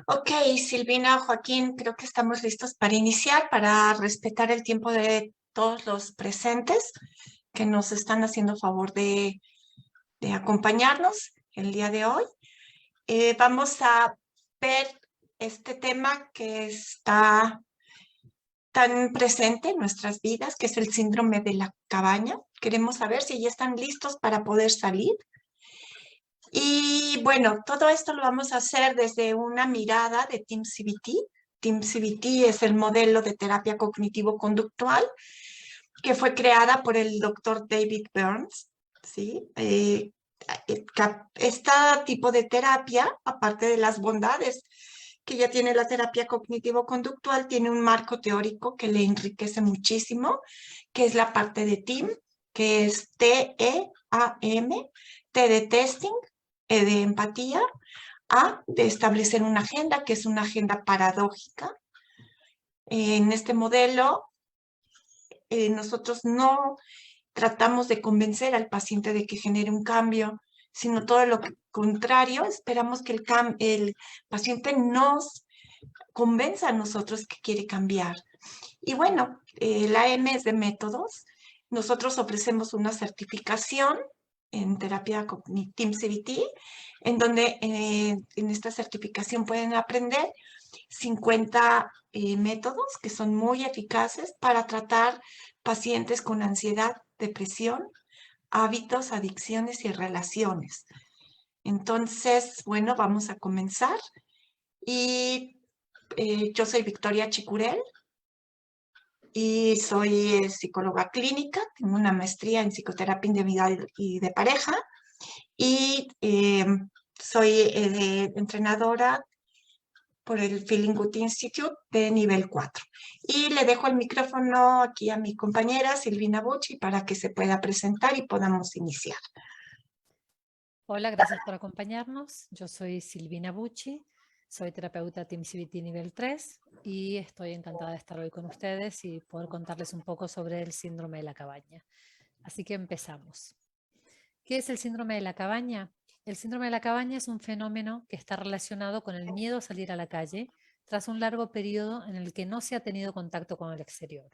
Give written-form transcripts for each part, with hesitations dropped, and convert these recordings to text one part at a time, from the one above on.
Ok, Silvina, Joaquín, creo que estamos listos para iniciar, para respetar el tiempo de todos los presentes que nos están haciendo favor de acompañarnos el día de hoy. Vamos a ver este tema que está tan presente en nuestras vidas, que es el síndrome de la cabaña. Queremos saber si ya están listos para poder salir. Y bueno, todo esto lo vamos a hacer desde una mirada de Team CBT. Team CBT es el modelo de terapia cognitivo-conductual que fue creada por el doctor David Burns, ¿sí? Este tipo de terapia, aparte de las bondades que ya tiene la terapia cognitivo-conductual, tiene un marco teórico que le enriquece muchísimo, que es la parte de TEAM, que es T-E-A-M, T de testing, E de empatía, A de establecer una agenda, que es una agenda paradójica. En este modelo, nosotros no tratamos de convencer al paciente de que genere un cambio, sino todo lo contrario, esperamos que el paciente nos convenza a nosotros que quiere cambiar. Y bueno, la M es de métodos. Nosotros ofrecemos una certificación en terapia cognitiva CBT, en donde en esta certificación pueden aprender 50 métodos que son muy eficaces para tratar pacientes con ansiedad, depresión, hábitos, adicciones y relaciones. Entonces, bueno, vamos a comenzar. Y yo soy Victoria Chicurel y soy psicóloga clínica, tengo una maestría en psicoterapia individual y de pareja y soy entrenadora por el Feeling Good Institute de nivel 4. Y le dejo el micrófono aquí a mi compañera Silvina Bucci para que se pueda presentar y podamos iniciar. Hola, gracias por acompañarnos. Yo soy Silvina Bucci, soy terapeuta Team CBT nivel 3 y estoy encantada de estar hoy con ustedes y poder contarles un poco sobre el síndrome de la cabaña. Así que empezamos. ¿Qué es el síndrome de la cabaña? El síndrome de la cabaña es un fenómeno que está relacionado con el miedo a salir a la calle tras un largo periodo en el que no se ha tenido contacto con el exterior.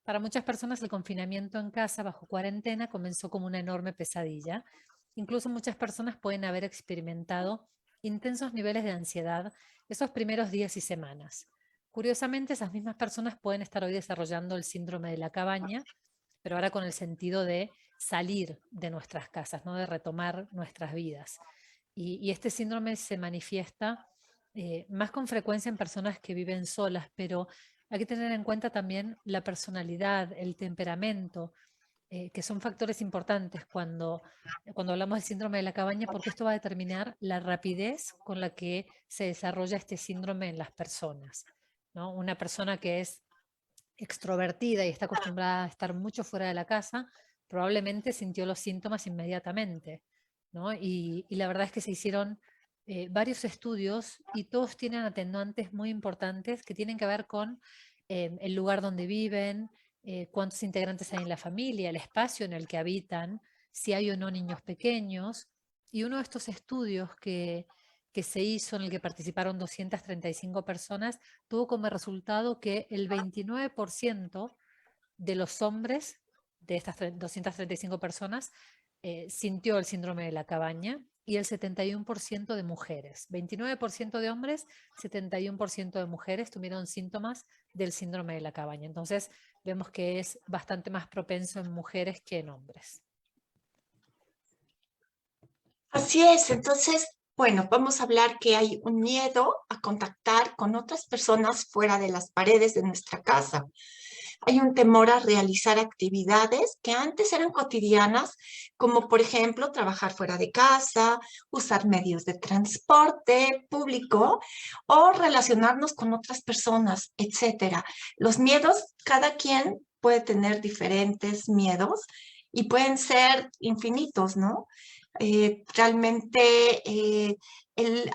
Para muchas personas el confinamiento en casa bajo cuarentena comenzó como una enorme pesadilla. Incluso muchas personas pueden haber experimentado intensos niveles de ansiedad esos primeros días y semanas. Curiosamente, esas mismas personas pueden estar hoy desarrollando el síndrome de la cabaña, pero ahora con el sentido de salir de nuestras casas, ¿no? De retomar nuestras vidas. Y este síndrome se manifiesta más con frecuencia en personas que viven solas, pero hay que tener en cuenta también la personalidad, el temperamento, que son factores importantes cuando hablamos del síndrome de la cabaña, porque esto va a determinar la rapidez con la que se desarrolla este síndrome en las personas, ¿no? Una persona que es extrovertida y está acostumbrada a estar mucho fuera de la casa, probablemente sintió los síntomas inmediatamente, ¿no? Y la verdad es que se hicieron varios estudios y todos tienen atenuantes muy importantes que tienen que ver con el lugar donde viven, cuántos integrantes hay en la familia, el espacio en el que habitan, si hay o no niños pequeños. Y uno de estos estudios que se hizo, en el que participaron 235 personas, tuvo como resultado que el 29% de los hombres de estas 235 personas sintió el síndrome de la cabaña y el 71% de mujeres. 29% de hombres, 71% de mujeres tuvieron síntomas del síndrome de la cabaña. Entonces, vemos que es bastante más propenso en mujeres que en hombres. Así es, entonces, bueno, vamos a hablar que hay un miedo a contactar con otras personas fuera de las paredes de nuestra casa. Hay un temor a realizar actividades que antes eran cotidianas, como por ejemplo trabajar fuera de casa, usar medios de transporte público o relacionarnos con otras personas, etcétera. Los miedos, cada quien puede tener diferentes miedos y pueden ser infinitos, ¿no? Realmente el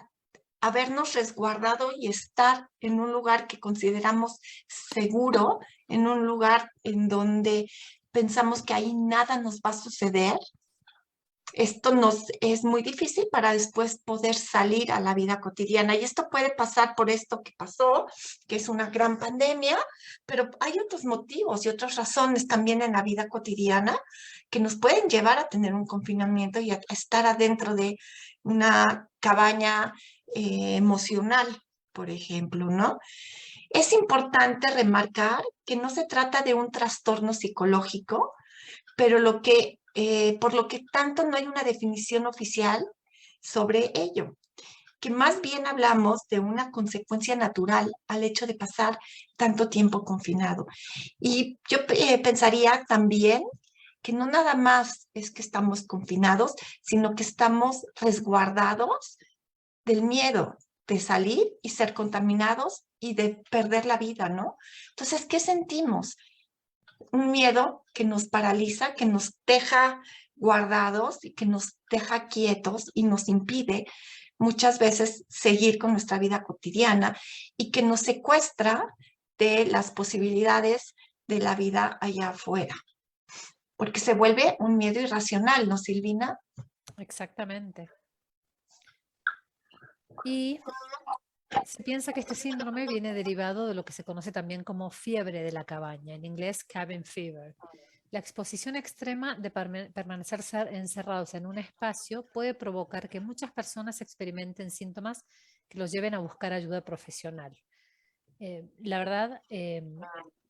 habernos resguardado y estar en un lugar que consideramos seguro, en un lugar en donde pensamos que ahí nada nos va a suceder, esto nos es muy difícil para después poder salir a la vida cotidiana. Y esto puede pasar por esto que pasó, que es una gran pandemia, pero hay otros motivos y otras razones también en la vida cotidiana que nos pueden llevar a tener un confinamiento y a estar adentro de una cabaña emocional, por ejemplo, ¿no? Es importante remarcar que no se trata de un trastorno psicológico, pero por lo que tanto no hay una definición oficial sobre ello, que más bien hablamos de una consecuencia natural al hecho de pasar tanto tiempo confinado. Y yo pensaría también que no nada más es que estamos confinados, sino que estamos resguardados del miedo de salir y ser contaminados y de perder la vida, ¿no? Entonces, ¿qué sentimos? Un miedo que nos paraliza, que nos deja guardados y que nos deja quietos y nos impide muchas veces seguir con nuestra vida cotidiana y que nos secuestra de las posibilidades de la vida allá afuera, porque se vuelve un miedo irracional, ¿no, Silvina? Exactamente. Y se piensa que este síndrome viene derivado de lo que se conoce también como fiebre de la cabaña, en inglés cabin fever. La exposición extrema de permanecer encerrados en un espacio puede provocar que muchas personas experimenten síntomas que los lleven a buscar ayuda profesional. La verdad,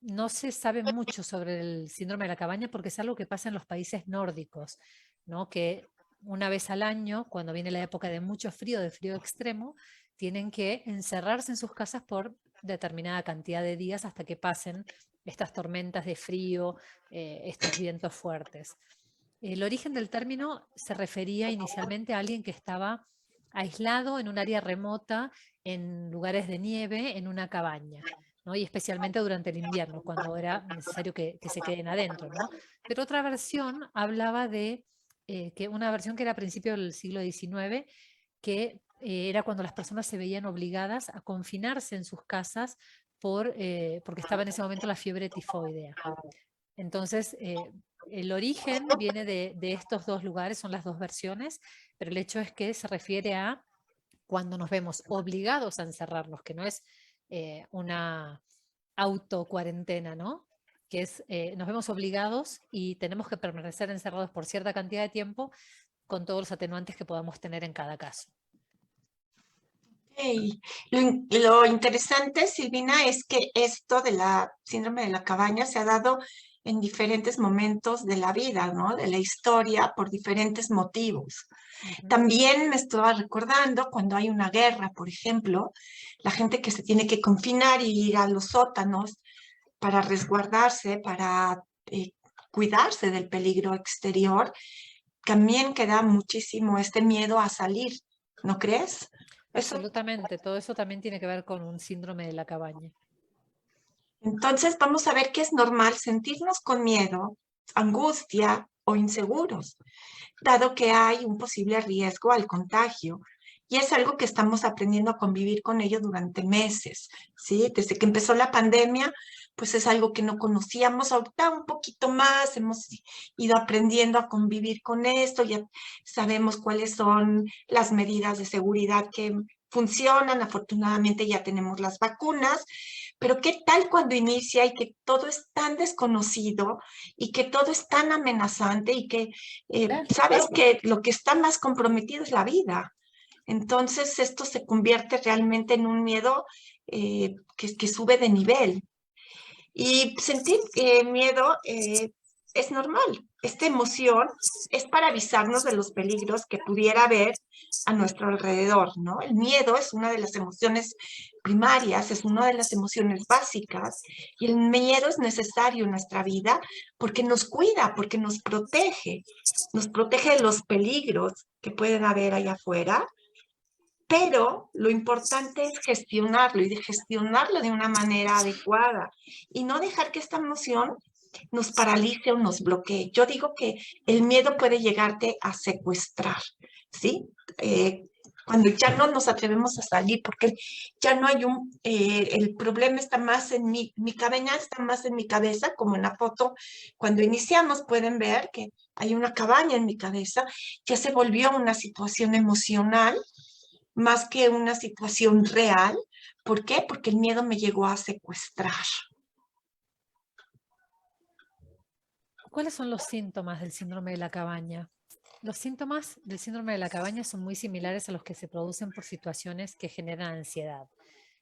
no se sabe mucho sobre el síndrome de la cabaña porque es algo que pasa en los países nórdicos, ¿no? Que una vez al año, cuando viene la época de mucho frío, de frío extremo, tienen que encerrarse en sus casas por determinada cantidad de días hasta que pasen estas tormentas de frío, estos vientos fuertes. El origen del término se refería inicialmente a alguien que estaba aislado en un área remota, en lugares de nieve, en una cabaña, ¿no? Y especialmente durante el invierno, cuando era necesario que se queden adentro, ¿no? Pero otra versión hablaba de que una versión que era a principios del siglo XIX, que era cuando las personas se veían obligadas a confinarse en sus casas porque estaba en ese momento la fiebre tifoidea. Entonces, el origen viene de estos dos lugares, son las dos versiones, pero el hecho es que se refiere a cuando nos vemos obligados a encerrarnos, que no es una autocuarentena, ¿no? Que es, nos vemos obligados y tenemos que permanecer encerrados por cierta cantidad de tiempo con todos los atenuantes que podamos tener en cada caso. Hey, lo interesante, Silvina, es que esto de la síndrome de la cabaña se ha dado en diferentes momentos de la vida, ¿no? De la historia, por diferentes motivos. Ujú. También me estaba recordando cuando hay una guerra, por ejemplo, la gente que se tiene que confinar y ir a los sótanos para resguardarse, para cuidarse del peligro exterior, también queda muchísimo este miedo a salir, ¿no crees? Eso. Absolutamente, todo eso también tiene que ver con un síndrome de la cabaña. Entonces vamos a ver que es normal sentirnos con miedo, angustia o inseguros, dado que hay un posible riesgo al contagio. Y es algo que estamos aprendiendo a convivir con ello durante meses, ¿sí? Desde que empezó la pandemia, pues es algo que no conocíamos. Ahorita un poquito más hemos ido aprendiendo a convivir con esto, ya sabemos cuáles son las medidas de seguridad que funcionan. Afortunadamente ya tenemos las vacunas, pero ¿qué tal cuando inicia y que todo es tan desconocido y que todo es tan amenazante y que sabes que lo que está más comprometido es la vida? Entonces esto se convierte realmente en un miedo que sube de nivel. Y sentir miedo es normal. Esta emoción es para avisarnos de los peligros que pudiera haber a nuestro alrededor, ¿no? El miedo es una de las emociones primarias, es una de las emociones básicas y el miedo es necesario en nuestra vida porque nos cuida, porque nos protege de los peligros que pueden haber allá afuera, pero lo importante es gestionarlo y de gestionarlo de una manera adecuada y no dejar que esta emoción nos paralice o nos bloquee. Yo digo que el miedo puede llegarte a secuestrar, ¿sí? cuando ya no nos atrevemos a salir, porque ya no hay el problema está más en mi cabaña está más en mi cabeza, como en la foto, cuando iniciamos pueden ver que hay una cabaña en mi cabeza, ya se volvió una situación emocional más que una situación real. ¿Por qué? Porque el miedo me llegó a secuestrar. ¿Cuáles son los síntomas del síndrome de la cabaña? Los síntomas del síndrome de la cabaña son muy similares a los que se producen por situaciones que generan ansiedad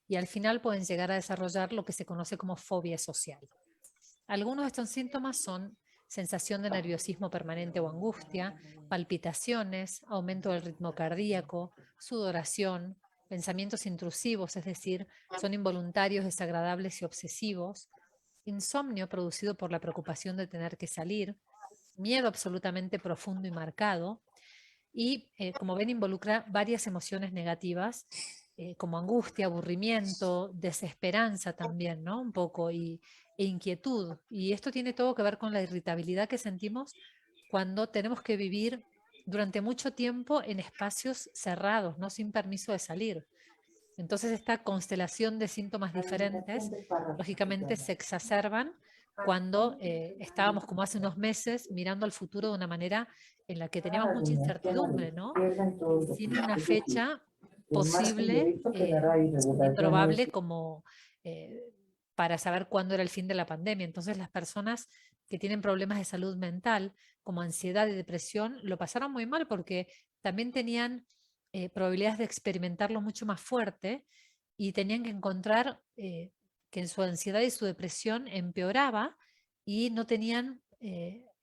y al final pueden llegar a desarrollar lo que se conoce como fobia social. Algunos de estos síntomas son sensación de nerviosismo permanente o angustia, palpitaciones, aumento del ritmo cardíaco, sudoración, pensamientos intrusivos, es decir, son involuntarios, desagradables y obsesivos, insomnio producido por la preocupación de tener que salir, miedo absolutamente profundo y marcado, y como ven involucra varias emociones negativas como angustia, aburrimiento, desesperanza también, ¿no? Un poco, e inquietud. Y esto tiene todo que ver con la irritabilidad que sentimos cuando tenemos que vivir durante mucho tiempo en espacios cerrados, ¿no? Sin permiso de salir. Entonces esta constelación de síntomas diferentes, lógicamente, se exacerban cuando estábamos, como hace unos meses, mirando al futuro de una manera en la que teníamos mucha incertidumbre, ¿no? Sin una fecha posible y probable como eh, para saber cuándo era el fin de la pandemia. Entonces las personas que tienen problemas de salud mental, como ansiedad y depresión, lo pasaron muy mal porque también tenían probabilidades de experimentarlo mucho más fuerte y tenían que encontrar que en su ansiedad y su depresión empeoraba y no tenían,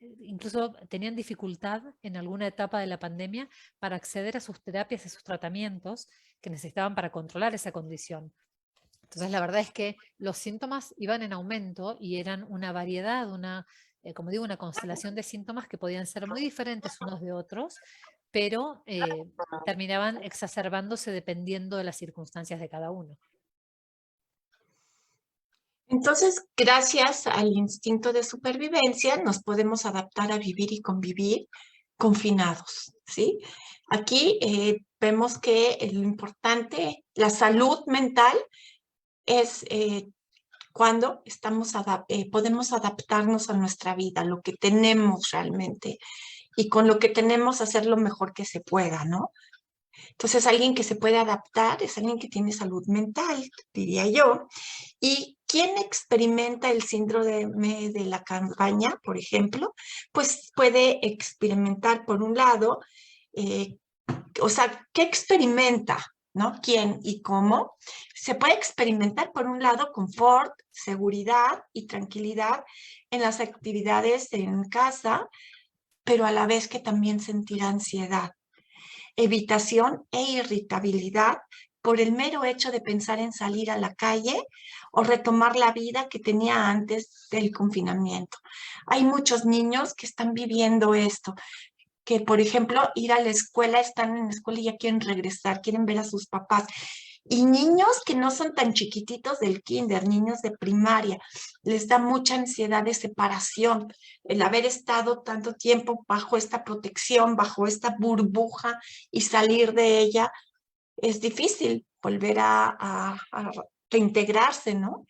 incluso tenían dificultad en alguna etapa de la pandemia para acceder a sus terapias y sus tratamientos que necesitaban para controlar esa condición. Entonces, la verdad es que los síntomas iban en aumento y eran una variedad, como digo, una constelación de síntomas que podían ser muy diferentes unos de otros, pero terminaban exacerbándose dependiendo de las circunstancias de cada uno. Entonces, gracias al instinto de supervivencia, nos podemos adaptar a vivir y convivir confinados, ¿sí? Aquí vemos que lo importante, la salud mental es cuando podemos adaptarnos a nuestra vida, lo que tenemos realmente, y con lo que tenemos hacer lo mejor que se pueda, ¿no? Entonces, alguien que se puede adaptar es alguien que tiene salud mental, diría yo. ¿Y quién experimenta el síndrome de la cabaña, por ejemplo? Pues puede experimentar, por un lado, eh, o sea, ¿qué experimenta? ¿No? ¿Quién y cómo? Se puede experimentar, por un lado, confort, seguridad y tranquilidad en las actividades en casa, pero a la vez que también sentir ansiedad, evitación e irritabilidad por el mero hecho de pensar en salir a la calle o retomar la vida que tenía antes del confinamiento. Hay muchos niños que están viviendo esto, que por ejemplo ir a la escuela, están en la escuela y ya quieren regresar, quieren ver a sus papás. Y niños que no son tan chiquititos del kinder, niños de primaria, les da mucha ansiedad de separación, el haber estado tanto tiempo bajo esta protección, bajo esta burbuja y salir de ella, es difícil volver a reintegrarse, ¿no?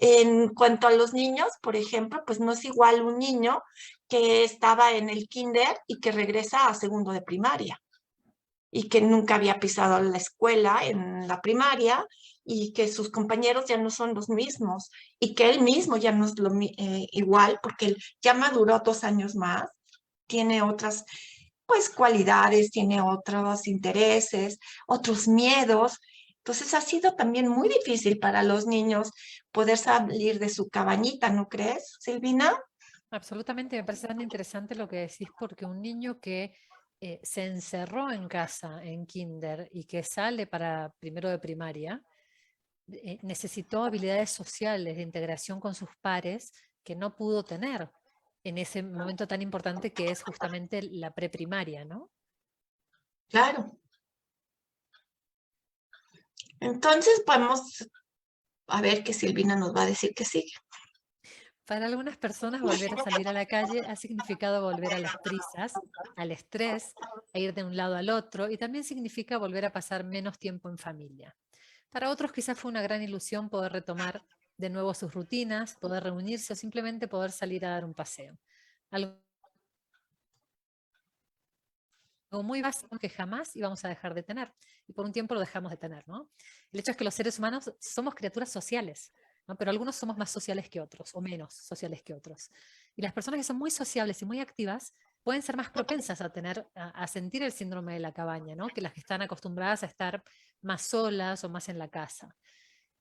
En cuanto a los niños, por ejemplo, pues no es igual un niño que estaba en el kinder y que regresa a segundo de primaria y que nunca había pisado la escuela en la primaria y que sus compañeros ya no son los mismos y que él mismo ya no es igual porque él ya maduró 2 años más, tiene otras pues cualidades, tiene otros intereses, otros miedos. Entonces ha sido también muy difícil para los niños poder salir de su cabañita, ¿no crees, Silvina? Absolutamente, me parece tan interesante lo que decís, porque un niño que se encerró en casa, en kinder, y que sale para primero de primaria, necesitó habilidades sociales de integración con sus pares que no pudo tener en ese momento tan importante que es justamente la preprimaria, ¿no? Claro. Entonces vamos a ver qué Silvina nos va a decir que sigue. Para algunas personas volver a salir a la calle ha significado volver a las prisas, al estrés, a ir de un lado al otro y también significa volver a pasar menos tiempo en familia. Para otros quizás fue una gran ilusión poder retomar de nuevo sus rutinas, poder reunirse o simplemente poder salir a dar un paseo. Algo muy básico que jamás íbamos a dejar de tener. Y por un tiempo lo dejamos de tener, ¿no? El hecho es que los seres humanos somos criaturas sociales, ¿no? Pero algunos somos más sociales que otros o menos sociales que otros. Y las personas que son muy sociables y muy activas pueden ser más propensas a a sentir el síndrome de la cabaña, ¿no? Que las que están acostumbradas a estar más solas o más en la casa.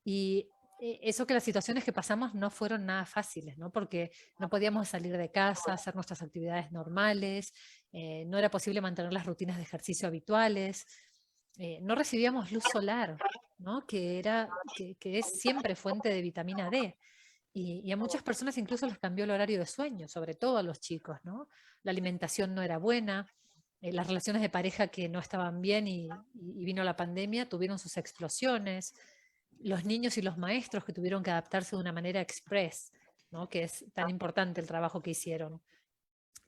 Y eso que las situaciones que pasamos no fueron nada fáciles, ¿no? Porque no podíamos salir de casa, hacer nuestras actividades normales, no era posible mantener las rutinas de ejercicio habituales, no recibíamos luz solar, ¿no? Que es siempre fuente de vitamina D. Y a muchas personas incluso les cambió el horario de sueño, sobre todo a los chicos, ¿no? La alimentación no era buena, las relaciones de pareja que no estaban bien y vino la pandemia tuvieron sus explosiones, los niños y los maestros que tuvieron que adaptarse de una manera express, ¿no? Que es tan importante el trabajo que hicieron.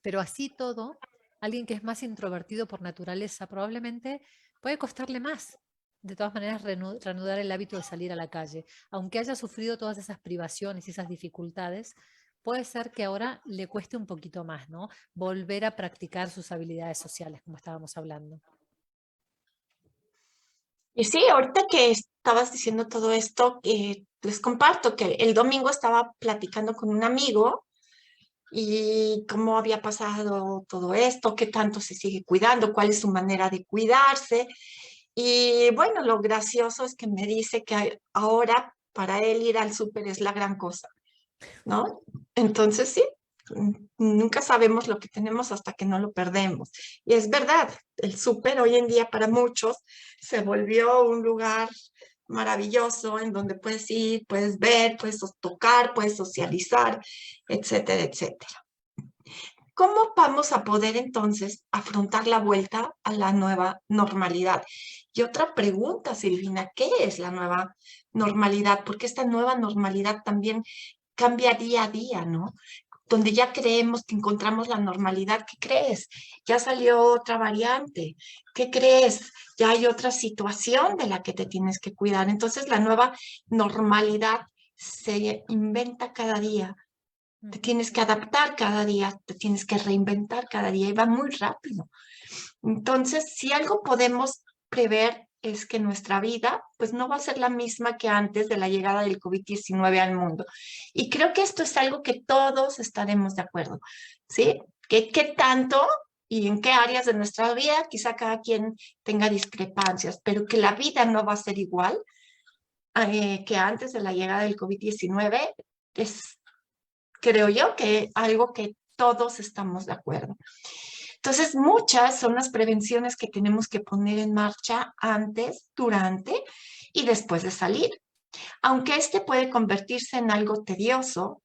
Pero así todo, alguien que es más introvertido por naturaleza probablemente puede costarle más, de todas maneras, reanudar el hábito de salir a la calle. Aunque haya sufrido todas esas privaciones y esas dificultades, puede ser que ahora le cueste un poquito más, ¿no? Volver a practicar sus habilidades sociales, como estábamos hablando. Y sí, ahorita que estabas diciendo todo esto, les comparto que el domingo estaba platicando con un amigo y cómo había pasado todo esto, qué tanto se sigue cuidando, cuál es su manera de cuidarse. Y bueno, lo gracioso es que me dice que ahora para él ir al súper es la gran cosa, ¿no? Entonces sí, nunca sabemos lo que tenemos hasta que no lo perdemos. Y es verdad, el súper hoy en día para muchos se volvió un lugar maravilloso en donde puedes ir, puedes ver, puedes tocar, puedes socializar, etcétera, etcétera. ¿Cómo vamos a poder entonces afrontar la vuelta a la nueva normalidad? Y otra pregunta, Silvina, ¿qué es la nueva normalidad? Porque esta nueva normalidad también cambia día a día, ¿no? Donde ya creemos que encontramos la normalidad, ¿qué crees? Ya salió otra variante, ¿qué crees? Ya hay otra situación de la que te tienes que cuidar. Entonces la nueva normalidad se inventa cada día, te tienes que adaptar cada día, te tienes que reinventar cada día y va muy rápido. Entonces, si algo podemos prever es que nuestra vida pues no va a ser la misma que antes de la llegada del COVID-19 al mundo. Y creo que esto es algo que todos estaremos de acuerdo, ¿sí? ¿Qué tanto y en qué áreas de nuestra vida quizá cada quien tenga discrepancias, pero que la vida no va a ser igual que antes de la llegada del COVID-19 es, creo yo, que algo que todos estamos de acuerdo. Entonces, muchas son las prevenciones que tenemos que poner en marcha antes, durante y después de salir. Aunque este puede convertirse en algo tedioso,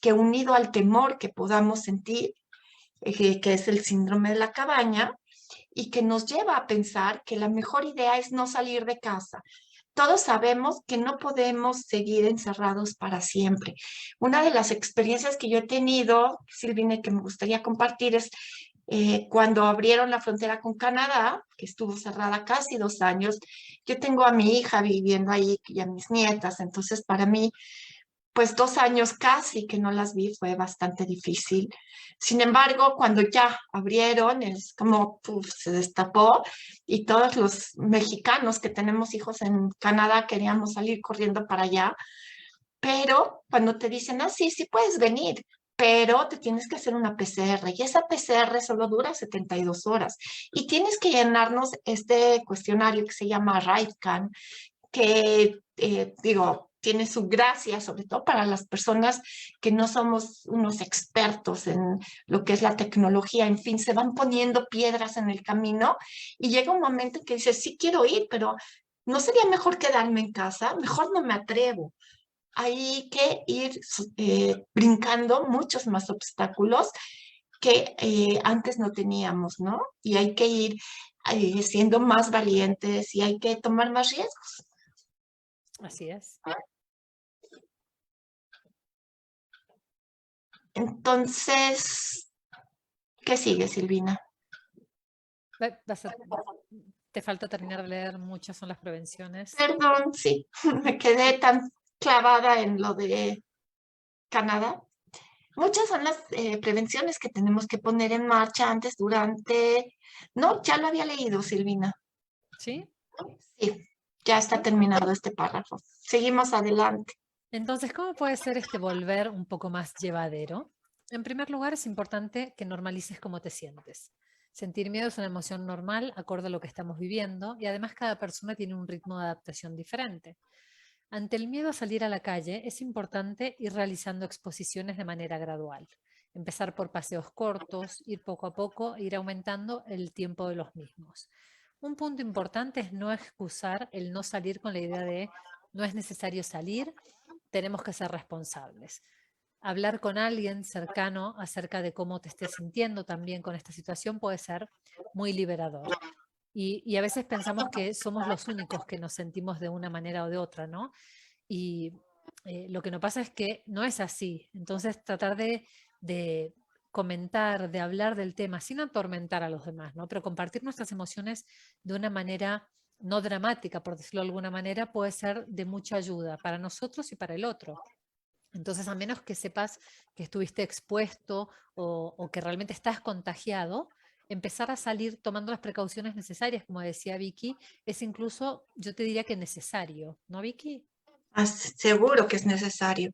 que unido al temor que podamos sentir, que es el síndrome de la cabaña, y que nos lleva a pensar que la mejor idea es no salir de casa. Todos sabemos que no podemos seguir encerrados para siempre. Una de las experiencias que yo he tenido, Silvine, que me gustaría compartir es cuando abrieron la frontera con Canadá, que estuvo cerrada casi 2 años. Yo tengo a mi hija viviendo ahí y a mis nietas, entonces para mí pues 2 años casi que no las vi, fue bastante difícil. Sin embargo, cuando ya abrieron, es como uf, se destapó y todos los mexicanos que tenemos hijos en Canadá queríamos salir corriendo para allá, pero cuando te dicen, ah, sí, sí puedes venir, pero te tienes que hacer una PCR y esa PCR solo dura 72 horas y tienes que llenarnos este cuestionario que se llama RightCan, que digo, tiene su gracia, sobre todo para las personas que no somos unos expertos en lo que es la tecnología, en fin, se van poniendo piedras en el camino y llega un momento en que dices, sí quiero ir, pero ¿no sería mejor quedarme en casa? Mejor no me atrevo. Hay que ir brincando muchos más obstáculos que antes no teníamos, ¿no? Y hay que ir siendo más valientes y hay que tomar más riesgos. Así es. Entonces, ¿qué sigue, Silvina? Vas a- Te falta terminar de leer, muchas son las prevenciones. Perdón, sí, me quedé tan clavada en lo de Canadá. Muchas son las prevenciones que tenemos que poner en marcha antes, durante... No, ya lo había leído, Silvina. ¿Sí? Sí, ya está terminado este párrafo. Seguimos adelante. Entonces, ¿cómo puede ser este volver un poco más llevadero? En primer lugar, es importante que normalices cómo te sientes. Sentir miedo es una emoción normal, acorde a lo que estamos viviendo, y además cada persona tiene un ritmo de adaptación diferente. Ante el miedo a salir a la calle, es importante ir realizando exposiciones de manera gradual. Empezar por paseos cortos, ir poco a poco e ir aumentando el tiempo de los mismos. Un punto importante es no excusar el no salir con la idea de no es necesario salir, tenemos que ser responsables. Hablar con alguien cercano acerca de cómo te estés sintiendo también con esta situación puede ser muy liberador. Y a veces pensamos que somos los únicos que nos sentimos de una manera o de otra, ¿no? Y lo que nos pasa es que no es así. Entonces, tratar de comentar, de hablar del tema sin atormentar a los demás, ¿no? Pero compartir nuestras emociones de una manera no dramática, por decirlo de alguna manera, puede ser de mucha ayuda para nosotros y para el otro. Entonces, a menos que sepas que estuviste expuesto o que realmente estás contagiado, empezar a salir tomando las precauciones necesarias, como decía Vicky, es incluso, yo te diría que necesario, ¿no, Vicky? Seguro que es necesario,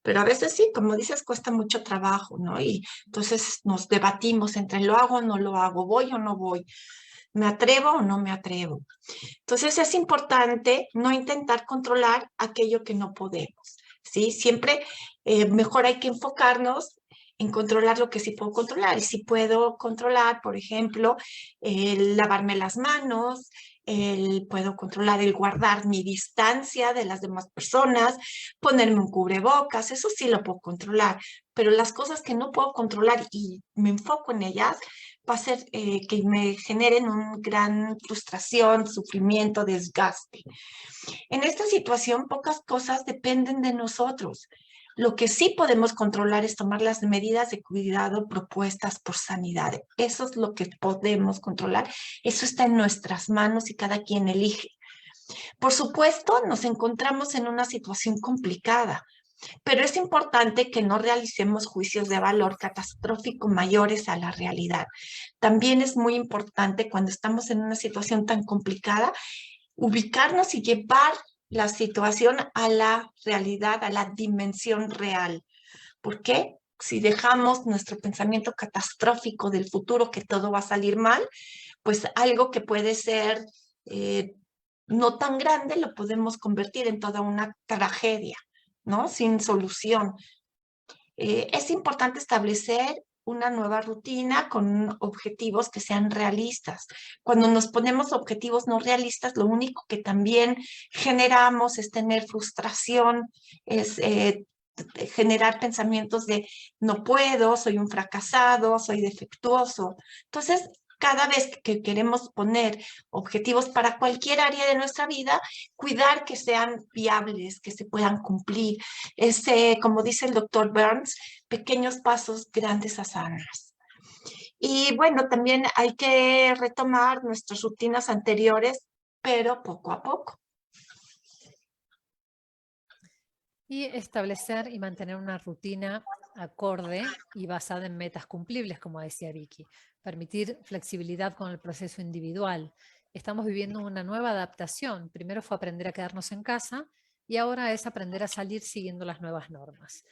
pero a veces sí, como dices, cuesta mucho trabajo, ¿no? Y entonces nos debatimos entre lo hago o no lo hago, voy o no voy, me atrevo o no me atrevo. Entonces es importante no intentar controlar aquello que no podemos, ¿sí? Siempre mejor hay que enfocarnos en controlar lo que sí puedo controlar. Y si puedo controlar, por ejemplo, el lavarme las manos, puedo controlar el guardar mi distancia de las demás personas, ponerme un cubrebocas, eso sí lo puedo controlar. Pero las cosas que no puedo controlar y me enfoco en ellas, va a ser que me generen un gran frustración, sufrimiento, desgaste. En esta situación, pocas cosas dependen de nosotros. Lo que sí podemos controlar es tomar las medidas de cuidado propuestas por sanidad. Eso es lo que podemos controlar. Eso está en nuestras manos y cada quien elige. Por supuesto, nos encontramos en una situación complicada, pero es importante que no realicemos juicios de valor catastrófico mayores a la realidad. También es muy importante cuando estamos en una situación tan complicada, ubicarnos y llevar la situación a la realidad, a la dimensión real. ¿Por qué? Si dejamos nuestro pensamiento catastrófico del futuro, que todo va a salir mal, pues algo que puede ser no tan grande lo podemos convertir en toda una tragedia, ¿no? Sin solución. Es importante establecer una nueva rutina con objetivos que sean realistas. Cuando nos ponemos objetivos no realistas, lo único que también generamos es tener frustración, es generar pensamientos de no puedo, soy un fracasado, soy defectuoso. Entonces, cada vez que queremos poner objetivos para cualquier área de nuestra vida, cuidar que sean viables, que se puedan cumplir. Como dice el doctor Burns, pequeños pasos, grandes hazañas. Y bueno, también hay que retomar nuestras rutinas anteriores, pero poco a poco. Y establecer y mantener una rutina acorde y basada en metas cumplibles, como decía Vicky. Permitir flexibilidad con el proceso individual. Estamos viviendo una nueva adaptación. Primero fue aprender a quedarnos en casa y ahora es aprender a salir siguiendo las nuevas normas.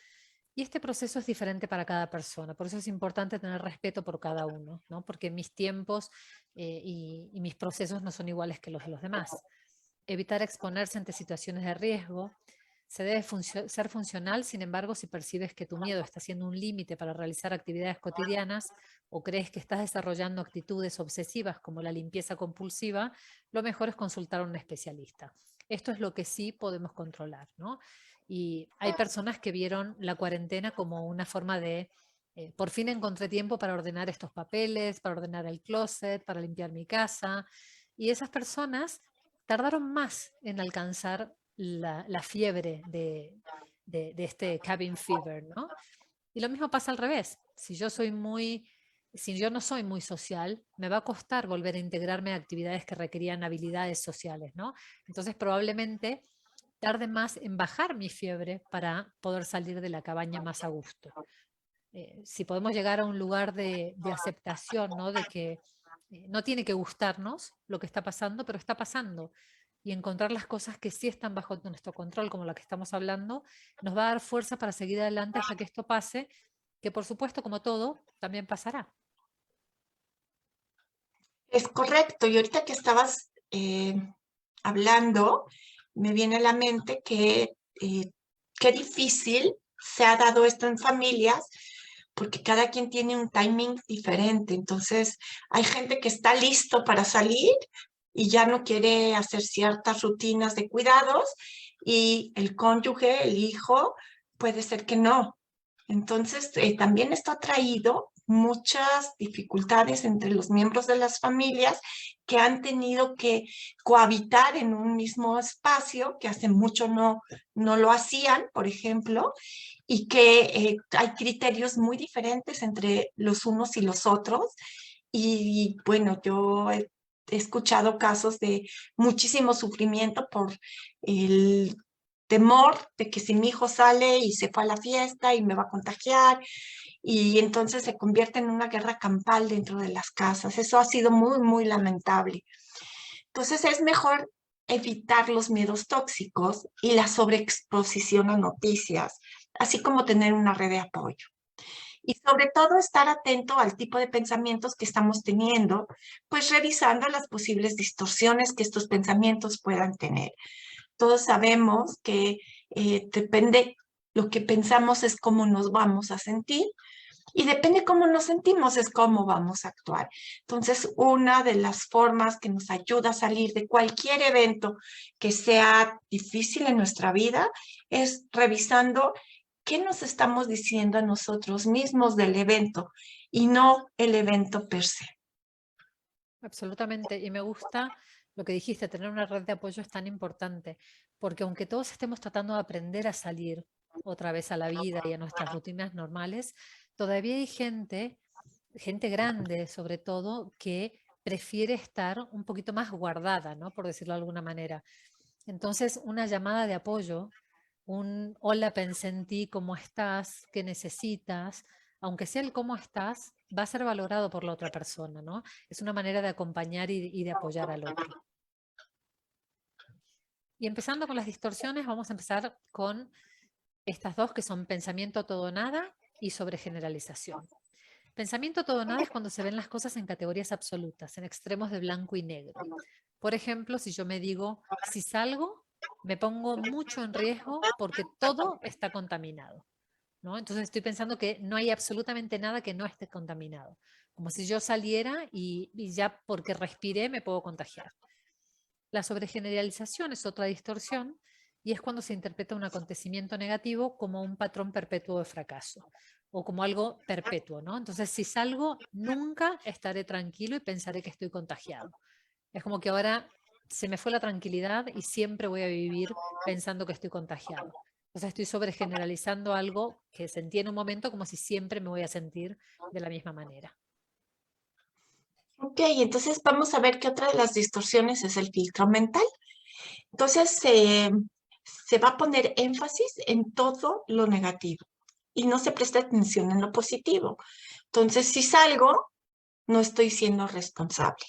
Y este proceso es diferente para cada persona, por eso es importante tener respeto por cada uno, ¿no? Porque mis tiempos y mis procesos no son iguales que los de los demás. Evitar exponerse ante situaciones de riesgo. Se debe ser funcional, sin embargo, si percibes que tu miedo está siendo un límite para realizar actividades cotidianas o crees que estás desarrollando actitudes obsesivas como la limpieza compulsiva, lo mejor es consultar a un especialista. Esto es lo que sí podemos controlar, ¿no? Y hay personas que vieron la cuarentena como una forma de, por fin encontré tiempo para ordenar estos papeles, para ordenar el closet, para limpiar mi casa. Y esas personas tardaron más en alcanzar la fiebre de este cabin fever, ¿no? Y lo mismo pasa al revés. Si yo no soy muy social, me va a costar volver a integrarme a actividades que requerían habilidades sociales, ¿no? Entonces probablemente tarde más en bajar mi fiebre para poder salir de la cabaña más a gusto. Si podemos llegar a un lugar de aceptación, ¿no? De que no tiene que gustarnos lo que está pasando, pero está pasando. Y encontrar las cosas que sí están bajo nuestro control, como la que estamos hablando, nos va a dar fuerza para seguir adelante hasta que esto pase, que por supuesto, como todo, también pasará. Es correcto. Y ahorita que estabas hablando, me viene a la mente que qué difícil se ha dado esto en familias, porque cada quien tiene un timing diferente. Entonces, hay gente que está listo para salir y ya no quiere hacer ciertas rutinas de cuidados, y el cónyuge, el hijo, puede ser que no. Entonces, también esto ha traído muchas dificultades entre los miembros de las familias que han tenido que cohabitar en un mismo espacio, que hace mucho no lo hacían, por ejemplo, y que hay criterios muy diferentes entre los unos y los otros. Y bueno, yo he escuchado casos de muchísimo sufrimiento por el temor de que si mi hijo sale y se fue a la fiesta y me va a contagiar, y entonces se convierte en una guerra campal dentro de las casas. Eso ha sido muy, muy lamentable. Entonces es mejor evitar los miedos tóxicos y la sobreexposición a noticias, así como tener una red de apoyo. Y sobre todo estar atento al tipo de pensamientos que estamos teniendo, pues revisando las posibles distorsiones que estos pensamientos puedan tener. Todos sabemos que depende, lo que pensamos es cómo nos vamos a sentir, y depende cómo nos sentimos es cómo vamos a actuar. Entonces, una de las formas que nos ayuda a salir de cualquier evento que sea difícil en nuestra vida es revisando qué nos estamos diciendo a nosotros mismos del evento y no el evento per se. Absolutamente. Y me gusta lo que dijiste, tener una red de apoyo es tan importante, porque aunque todos estemos tratando de aprender a salir otra vez a la vida y a nuestras rutinas normales, todavía hay gente grande sobre todo, que prefiere estar un poquito más guardada, ¿no? Por decirlo de alguna manera. Entonces, una llamada de apoyo, un hola, pensé en ti, ¿cómo estás? ¿Qué necesitas? Aunque sea el cómo estás, va a ser valorado por la otra persona, ¿no? Es una manera de acompañar y de apoyar al otro. Y empezando con las distorsiones, vamos a empezar con estas dos que son pensamiento todo o nada y sobregeneralización. Pensamiento todo o nada es cuando se ven las cosas en categorías absolutas, en extremos de blanco y negro. Por ejemplo, si yo me digo, si salgo, me pongo mucho en riesgo porque todo está contaminado, ¿no? Entonces estoy pensando que no hay absolutamente nada que no esté contaminado. Como si yo saliera y ya porque respiré me puedo contagiar. La sobregeneralización es otra distorsión y es cuando se interpreta un acontecimiento negativo como un patrón perpetuo de fracaso o como algo perpetuo, ¿no? Entonces, si salgo, nunca estaré tranquilo y pensaré que estoy contagiado. Es como que ahora se me fue la tranquilidad y siempre voy a vivir pensando que estoy contagiado. Entonces, estoy sobregeneralizando algo que sentí en un momento como si siempre me voy a sentir de la misma manera. Ok, entonces vamos a ver qué otra de las distorsiones es el filtro mental. Entonces, se va a poner énfasis en todo lo negativo y no se presta atención en lo positivo. Entonces, si salgo, no estoy siendo responsable.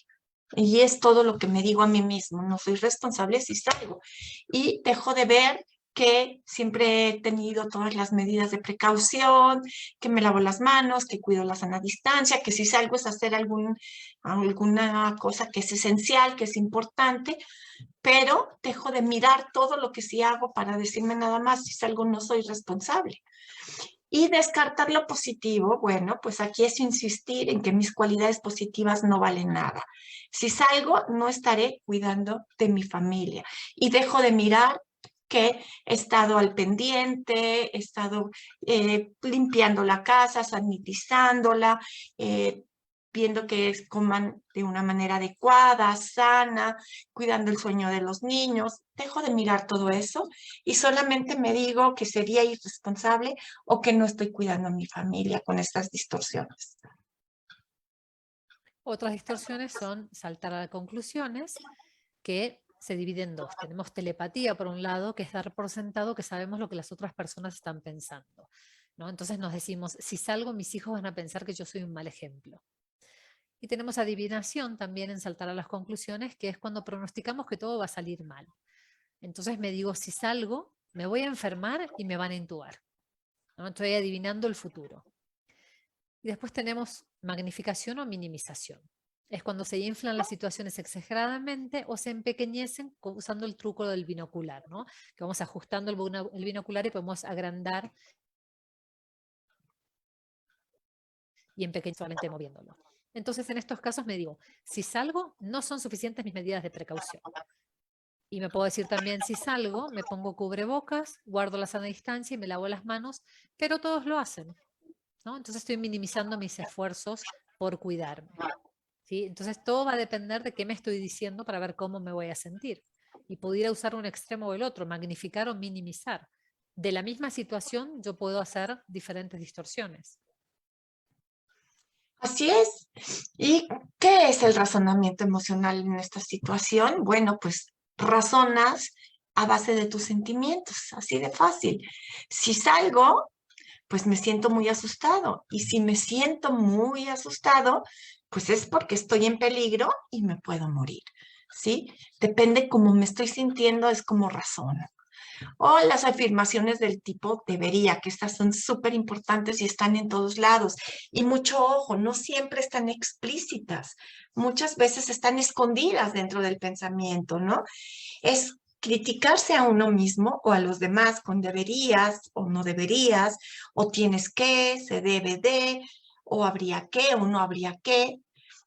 Y es todo lo que me digo a mí mismo, no soy responsable si salgo. Y dejo de ver que siempre he tenido todas las medidas de precaución, que me lavo las manos, que cuido la sana distancia, que si salgo es hacer alguna cosa que es esencial, que es importante, pero dejo de mirar todo lo que sí hago para decirme nada más, si salgo no soy responsable. Y descartar lo positivo, bueno, pues aquí es insistir en que mis cualidades positivas no valen nada. Si salgo, no estaré cuidando de mi familia y dejo de mirar que he estado al pendiente, he estado limpiando la casa, sanitizándola, viendo que coman de una manera adecuada, sana, cuidando el sueño de los niños. Dejo de mirar todo eso y solamente me digo que sería irresponsable o que no estoy cuidando a mi familia con estas distorsiones. Otras distorsiones son saltar a conclusiones, que se divide en dos. Tenemos telepatía, por un lado, que es dar por sentado que sabemos lo que las otras personas están pensando, ¿no? Entonces nos decimos, si salgo, mis hijos van a pensar que yo soy un mal ejemplo. Y tenemos adivinación también en saltar a las conclusiones, que es cuando pronosticamos que todo va a salir mal. Entonces me digo, si salgo, me voy a enfermar y me van a intubar, ¿no? Estoy adivinando el futuro. Y después tenemos magnificación o minimización. Es cuando se inflan las situaciones exageradamente o se empequeñecen usando el truco del binocular, ¿no? Que vamos ajustando el binocular y podemos agrandar y empequeñecer solamente moviéndolo. Entonces, en estos casos me digo, si salgo, no son suficientes mis medidas de precaución. Y me puedo decir también, si salgo, me pongo cubrebocas, guardo la sana distancia y me lavo las manos, pero todos lo hacen, ¿no? Entonces estoy minimizando mis esfuerzos por cuidarme, ¿sí? Entonces todo va a depender de qué me estoy diciendo para ver cómo me voy a sentir. Y pudiera usar un extremo o el otro, magnificar o minimizar. De la misma situación yo puedo hacer diferentes distorsiones. Así es. ¿Y qué es el razonamiento emocional en esta situación? Bueno, pues razonas a base de tus sentimientos, así de fácil. Si salgo, pues me siento muy asustado. Y si me siento muy asustado, pues es porque estoy en peligro y me puedo morir, ¿sí? Depende cómo me estoy sintiendo, es como razono. O las afirmaciones del tipo debería, que estas son súper importantes y están en todos lados. Y mucho ojo, no siempre están explícitas, muchas veces están escondidas dentro del pensamiento, ¿no? Es criticarse a uno mismo o a los demás con deberías o no deberías, o tienes que, se debe de, o habría que o no habría que.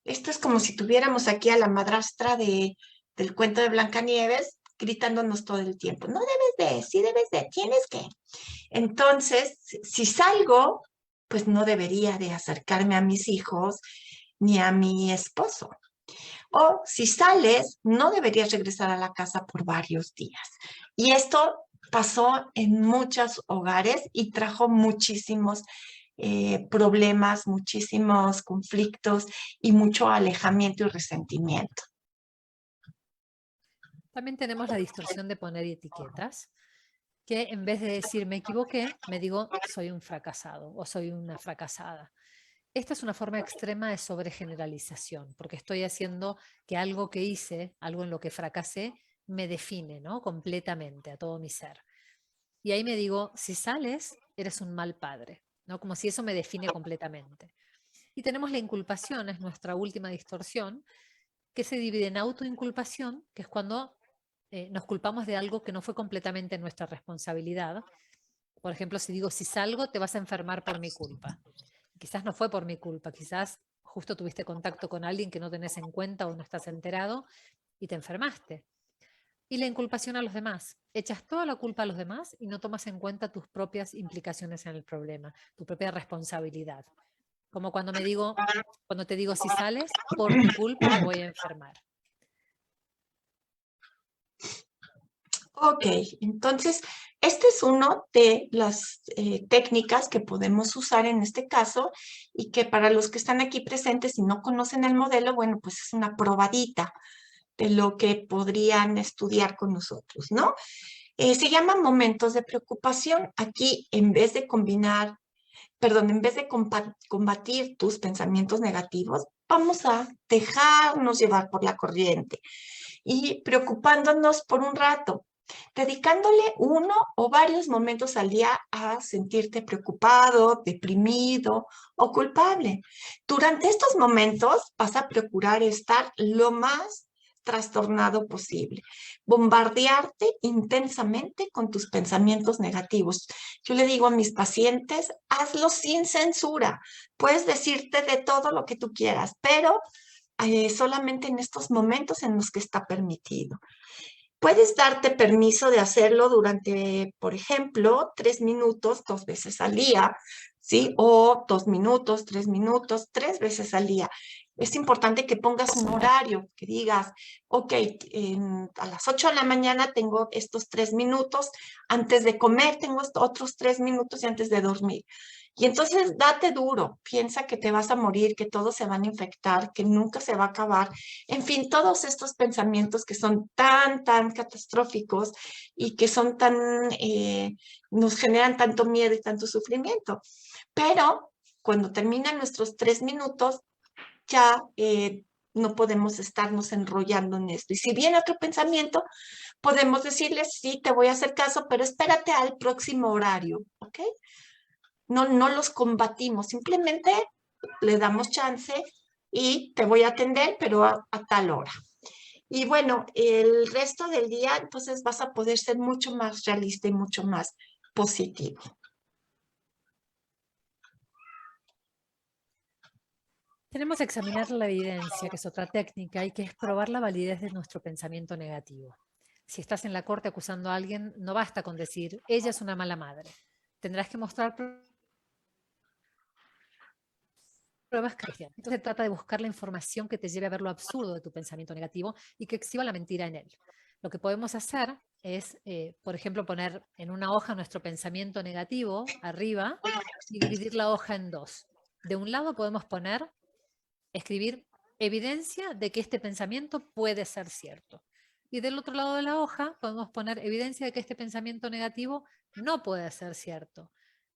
Esto es como si tuviéramos aquí a la madrastra del cuento de Blancanieves gritándonos todo el tiempo. No debes de, sí debes de, tienes que. Entonces, si salgo, pues no debería de acercarme a mis hijos ni a mi esposo. O si sales, no deberías regresar a la casa por varios días. Y esto pasó en muchos hogares y trajo muchísimos problemas, muchísimos conflictos y mucho alejamiento y resentimiento. También tenemos la distorsión de poner etiquetas, que en vez de decir me equivoqué, me digo soy un fracasado o soy una fracasada. Esta es una forma extrema de sobregeneralización, porque estoy haciendo que algo que hice, algo en lo que fracasé, me define, ¿no? Completamente a todo mi ser. Y ahí me digo, si sales, eres un mal padre, ¿no? Como si eso me define completamente. Y tenemos la inculpación, es nuestra última distorsión, que se divide en autoinculpación, que es cuando nos culpamos de algo que no fue completamente nuestra responsabilidad. Por ejemplo, si digo, si salgo, te vas a enfermar por mi culpa. Quizás no fue por mi culpa, quizás justo tuviste contacto con alguien que no tenés en cuenta o no estás enterado y te enfermaste. Y la inculpación a los demás. Echas toda la culpa a los demás y no tomas en cuenta tus propias implicaciones en el problema, tu propia responsabilidad. Como cuando te digo, si sales, por tu culpa me voy a enfermar. Ok, entonces, este es uno de las técnicas que podemos usar en este caso y que para los que están aquí presentes y no conocen el modelo, bueno, pues es una probadita de lo que podrían estudiar con nosotros, ¿no? Se llaman momentos de preocupación. Aquí, en vez de combinar, perdón, en vez de combatir tus pensamientos negativos, vamos a dejarnos llevar por la corriente y preocupándonos por un rato, dedicándole uno o varios momentos al día a sentirte preocupado, deprimido o culpable. Durante estos momentos vas a procurar estar lo más trastornado posible, bombardearte intensamente con tus pensamientos negativos. Yo le digo a mis pacientes, hazlo sin censura, puedes decirte de todo lo que tú quieras, pero solamente en estos momentos en los que está permitido. Puedes darte permiso de hacerlo durante, por ejemplo, 3 minutos 2 veces al día, ¿sí? O 2 minutos, 3 minutos, 3 veces al día. Es importante que pongas un horario, que digas, ok, a las 8 de la mañana tengo estos 3 minutos, antes de comer tengo otros 3 minutos y antes de dormir. Y entonces date duro, piensa que te vas a morir, que todos se van a infectar, que nunca se va a acabar. En fin, todos estos pensamientos que son tan, tan catastróficos y que son tan, nos generan tanto miedo y tanto sufrimiento. Pero cuando terminan nuestros 3 minutos, ya no podemos estarnos enrollando en esto. Y si viene otro pensamiento, podemos decirle, sí, te voy a hacer caso, pero espérate al próximo horario, ¿ok? No, no los combatimos, simplemente le damos chance y te voy a atender, pero a tal hora. Y bueno, el resto del día, entonces vas a poder ser mucho más realista y mucho más positivo. Tenemos que examinar la evidencia, que es otra técnica, y que es probar la validez de nuestro pensamiento negativo. Si estás en la corte acusando a alguien, no basta con decir, ella es una mala madre. Tendrás que mostrar pruebas que entonces se trata de buscar la información que te lleve a ver lo absurdo de tu pensamiento negativo y que exhiba la mentira en él. Lo que podemos hacer es, por ejemplo, poner en una hoja nuestro pensamiento negativo arriba y dividir la hoja en dos. De un lado podemos escribir evidencia de que este pensamiento puede ser cierto. Y del otro lado de la hoja podemos poner evidencia de que este pensamiento negativo no puede ser cierto,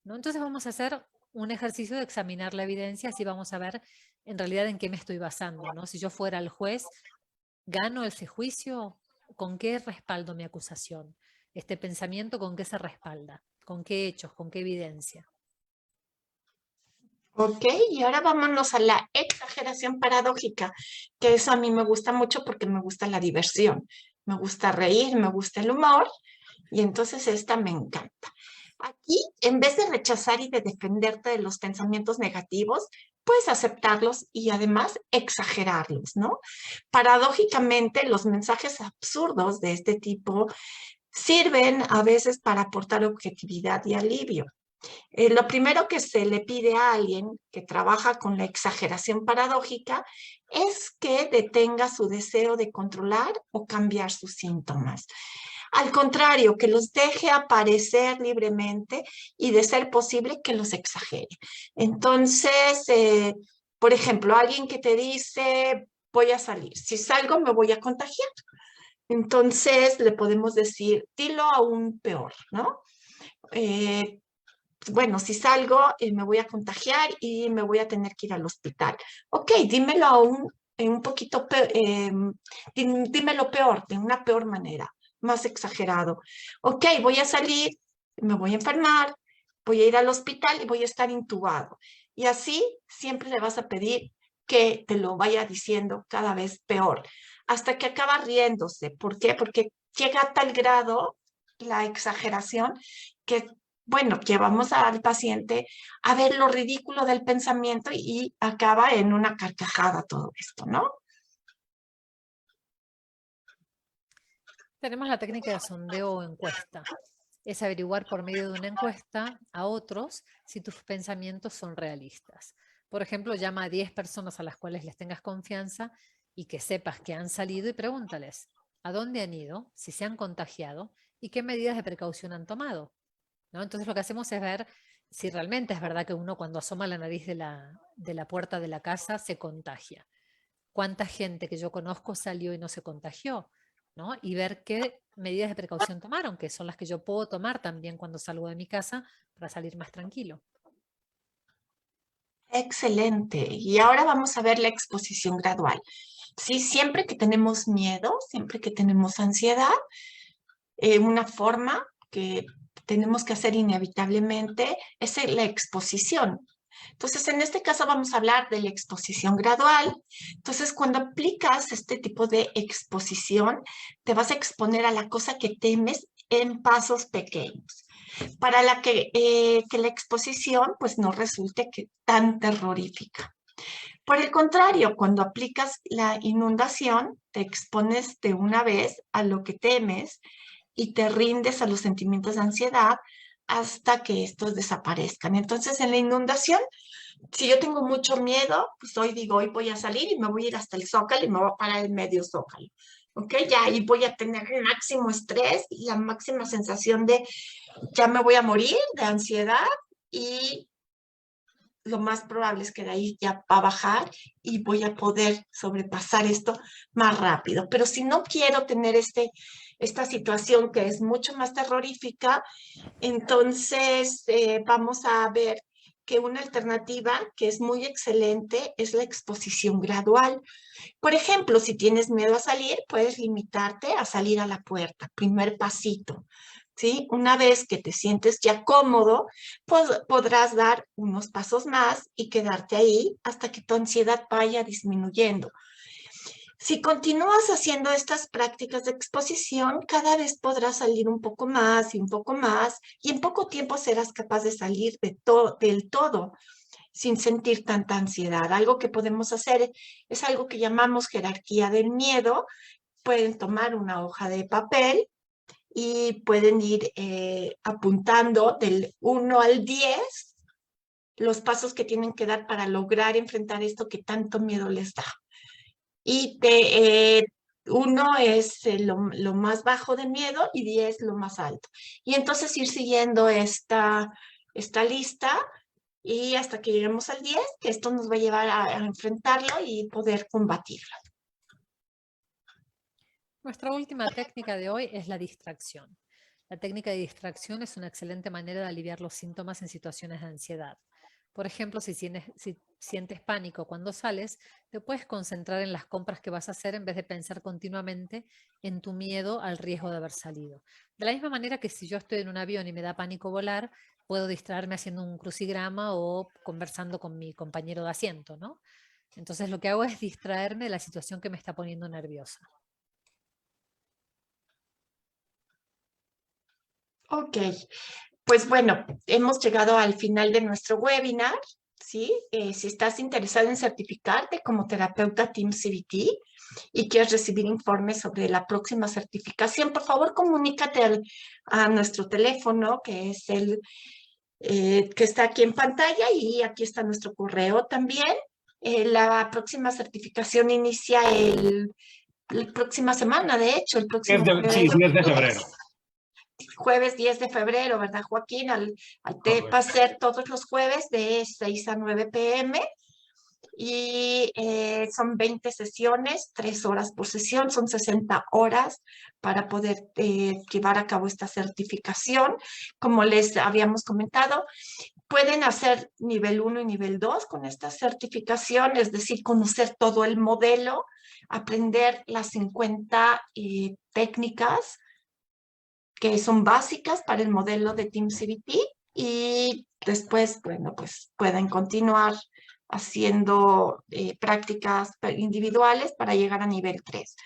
¿no? Entonces vamos a hacer un ejercicio de examinar la evidencia, así vamos a ver en realidad en qué me estoy basando, ¿no? Si yo fuera el juez, ¿gano ese juicio? ¿Con qué respaldo mi acusación? Este pensamiento, ¿con qué se respalda? ¿Con qué hechos? ¿Con qué evidencia? Ok, y ahora vámonos a la exageración paradójica, que eso a mí me gusta mucho porque me gusta la diversión, me gusta reír, me gusta el humor, y entonces esta me encanta. Aquí, en vez de rechazar y de defenderte de los pensamientos negativos, puedes aceptarlos y además exagerarlos, ¿no? Paradójicamente, los mensajes absurdos de este tipo sirven a veces para aportar objetividad y alivio. Lo primero que se le pide a alguien que trabaja con la exageración paradójica es que detenga su deseo de controlar o cambiar sus síntomas. Al contrario, que los deje aparecer libremente y de ser posible que los exagere. Entonces, por ejemplo, alguien que te dice, voy a salir. Si salgo, me voy a contagiar. Entonces, le podemos decir, dilo aún peor, ¿no? Eh, bueno, si salgo, me voy a contagiar y me voy a tener que ir al hospital. Ok, dímelo aún un poquito, dímelo peor, de una peor manera, más exagerado. Ok, voy a salir, me voy a enfermar, voy a ir al hospital y voy a estar intubado. Y así siempre le vas a pedir que te lo vaya diciendo cada vez peor, hasta que acaba riéndose. ¿Por qué? Porque llega a tal grado la exageración que bueno, llevamos al paciente a ver lo ridículo del pensamiento y acaba en una carcajada todo esto, ¿no? Tenemos la técnica de sondeo o encuesta. Es averiguar por medio de una encuesta a otros si tus pensamientos son realistas. Por ejemplo, llama a 10 personas a las cuales les tengas confianza y que sepas que han salido y pregúntales a dónde han ido, si se han contagiado y qué medidas de precaución han tomado, ¿no? Entonces lo que hacemos es ver si realmente es verdad que uno cuando asoma la nariz de la puerta de la casa se contagia. ¿Cuánta gente que yo conozco salió y no se contagió? ¿No? Y ver qué medidas de precaución tomaron, que son las que yo puedo tomar también cuando salgo de mi casa para salir más tranquilo. Excelente. Y ahora vamos a ver la exposición gradual. Sí, siempre que tenemos miedo, siempre que tenemos ansiedad, una forma que tenemos que hacer inevitablemente es la exposición. Entonces, en este caso vamos a hablar de la exposición gradual. Entonces, cuando aplicas este tipo de exposición, te vas a exponer a la cosa que temes en pasos pequeños, para que la exposición pues no resulte tan terrorífica. Por el contrario, cuando aplicas la inundación, te expones de una vez a lo que temes y te rindes a los sentimientos de ansiedad hasta que estos desaparezcan. Entonces, en la inundación, si yo tengo mucho miedo, pues hoy digo, hoy voy a salir y me voy a ir hasta el Zócalo y me voy a parar en medio Zócalo. ¿Ok? Ya ahí voy a tener el máximo estrés y la máxima sensación de ya me voy a morir de ansiedad y lo más probable es que de ahí ya va a bajar y voy a poder sobrepasar esto más rápido. Pero si no quiero tener esta situación que es mucho más terrorífica, entonces vamos a ver que una alternativa que es muy excelente es la exposición gradual. Por ejemplo, si tienes miedo a salir, puedes limitarte a salir a la puerta, primer pasito. ¿Sí? Una vez que te sientes ya cómodo, pues podrás dar unos pasos más y quedarte ahí hasta que tu ansiedad vaya disminuyendo. Si continúas haciendo estas prácticas de exposición, cada vez podrás salir un poco más y un poco más, y en poco tiempo serás capaz de salir del todo sin sentir tanta ansiedad. Algo que podemos hacer es algo que llamamos jerarquía del miedo. Pueden tomar una hoja de papel y pueden ir apuntando del 1 al 10 los pasos que tienen que dar para lograr enfrentar esto que tanto miedo les da. Y 1 es lo más bajo de miedo y 10 lo más alto. Y entonces ir siguiendo esta lista y hasta que lleguemos al 10, que esto nos va a llevar a enfrentarlo y poder combatirlo. Nuestra última técnica de hoy es la distracción. La técnica de distracción es una excelente manera de aliviar los síntomas en situaciones de ansiedad. Por ejemplo, si sientes pánico cuando sales, te puedes concentrar en las compras que vas a hacer en vez de pensar continuamente en tu miedo al riesgo de haber salido. De la misma manera que si yo estoy en un avión y me da pánico volar, puedo distraerme haciendo un crucigrama o conversando con mi compañero de asiento, ¿no? Entonces lo que hago es distraerme de la situación que me está poniendo nerviosa. Ok, pues bueno, hemos llegado al final de nuestro webinar, ¿sí? Si estás interesado en certificarte como terapeuta Team CBT y quieres recibir informes sobre la próxima certificación, por favor comunícate a nuestro teléfono, que es el que está aquí en pantalla, y aquí está nuestro correo también. La próxima certificación inicia la próxima semana, de hecho, el próximo Sí, jueves. 10 de febrero. Jueves 10 de febrero, ¿verdad, Joaquín? Va a ser todos los jueves de 6 a 9 p.m. y son 20 sesiones, 3 horas por sesión, son 60 horas para poder llevar a cabo esta certificación. Como les habíamos comentado, pueden hacer nivel 1 y nivel 2 con esta certificación, es decir, conocer todo el modelo, aprender las 50 técnicas que son básicas para el modelo de Team CBT, y después, bueno, pues pueden continuar haciendo prácticas individuales para llegar a nivel 3.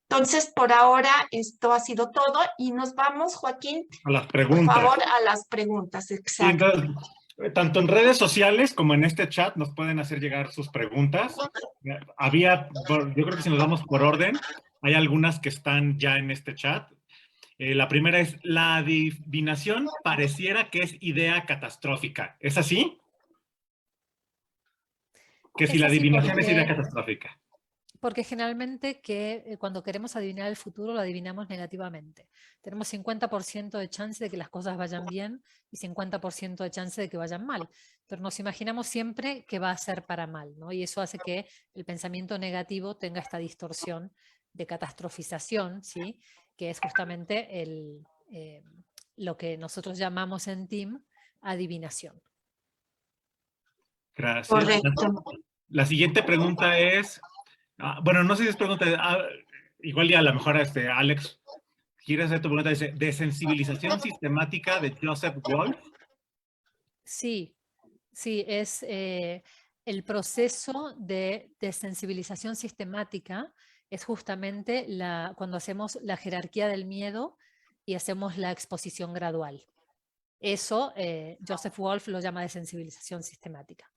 Entonces, por ahora, esto ha sido todo y nos vamos, Joaquín, A las por preguntas. favor, a las preguntas. Sí, Exacto. entonces, tanto en redes sociales como en este chat nos pueden hacer llegar sus preguntas. Yo creo que si nos vamos por orden, hay algunas que están ya en este chat. La primera es, la adivinación pareciera que es idea catastrófica. ¿Es así? Que si Es la así adivinación es idea catastrófica. porque generalmente cuando queremos adivinar el futuro lo adivinamos negativamente. Tenemos 50% de chance de que las cosas vayan bien y 50% de chance de que vayan mal, pero nos imaginamos siempre que va a ser para mal, ¿no? Y eso hace que el pensamiento negativo tenga esta distorsión de catastrofización, ¿sí? Que es justamente lo que nosotros llamamos en TEAM adivinación. Gracias. Correcto. La siguiente pregunta es, bueno, no sé si es pregunta, igual ya a lo mejor Alex, ¿quieres hacer tu pregunta? Dice, desensibilización sistemática de Joseph Wolf. Sí, sí, es el proceso de desensibilización sistemática, es justamente cuando hacemos la jerarquía del miedo y hacemos la exposición gradual. Eso Joseph Wolf lo llama desensibilización sistemática.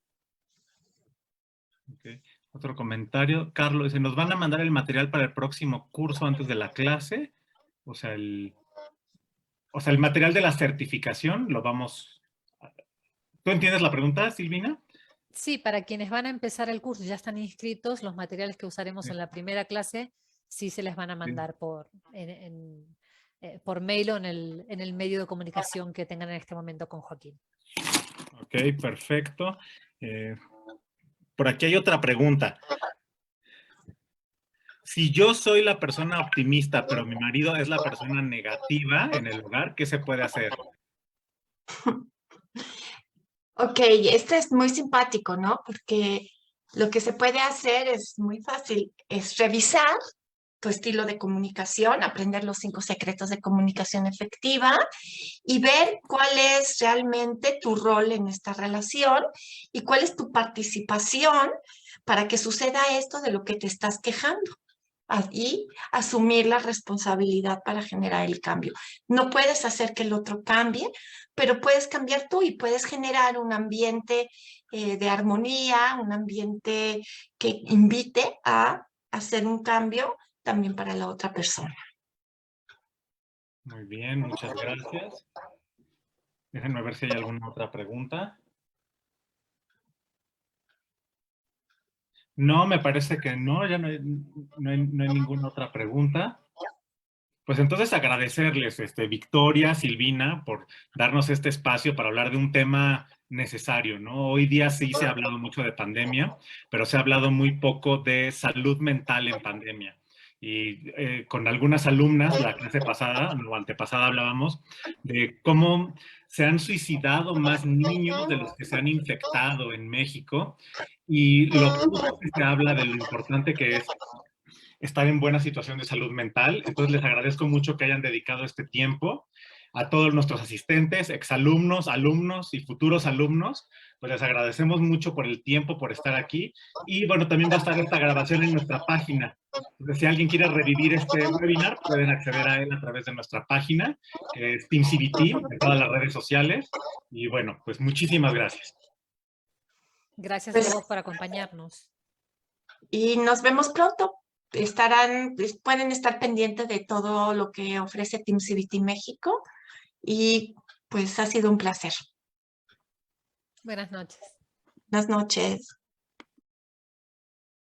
Okay. Otro comentario. Carlos dice, ¿nos van a mandar el material para el próximo curso antes de la clase? O sea, o sea, el material de la certificación lo vamos... ¿Tú entiendes la pregunta, Silvina? Sí, para quienes van a empezar el curso y ya están inscritos, los materiales que usaremos en la primera clase sí se les van a mandar por mail o en el medio de comunicación que tengan en este momento con Joaquín. Ok, perfecto. Por aquí hay otra pregunta. Si yo soy la persona optimista, pero mi marido es la persona negativa en el hogar, ¿qué se puede hacer? Ok, este es muy simpático, ¿no? Porque lo que se puede hacer es muy fácil, es revisar tu estilo de comunicación, aprender los 5 secretos de comunicación efectiva y ver cuál es realmente tu rol en esta relación y cuál es tu participación para que suceda esto de lo que te estás quejando. Y asumir la responsabilidad para generar el cambio. No puedes hacer que el otro cambie, pero puedes cambiar tú y puedes generar un ambiente de armonía, un ambiente que invite a hacer un cambio también para la otra persona. Muy bien, muchas gracias. Déjenme ver si hay alguna otra pregunta. No, me parece que no, ya no hay ninguna otra pregunta. Pues entonces agradecerles, Victoria, Silvina, por darnos este espacio para hablar de un tema necesario, ¿no? Hoy día sí se ha hablado mucho de pandemia, pero se ha hablado muy poco de salud mental en pandemia. Y con algunas alumnas, la clase pasada o antepasada, hablábamos de cómo se han suicidado más niños de los que se han infectado en México, y lo poco que se habla de lo importante que es estar en buena situación de salud mental. Entonces les agradezco mucho que hayan dedicado este tiempo. A todos nuestros asistentes, exalumnos, alumnos y futuros alumnos, pues les agradecemos mucho por el tiempo, por estar aquí. Y bueno, también va a estar esta grabación en nuestra página. Entonces, si alguien quiere revivir este webinar, pueden acceder a él a través de nuestra página, que es TeamCBT, en todas las redes sociales. Y bueno, pues muchísimas gracias. Gracias a todos por acompañarnos. Y nos vemos pronto. Pueden estar pendientes de todo lo que ofrece TeamCBT México y pues ha sido un placer. Buenas noches. Buenas noches.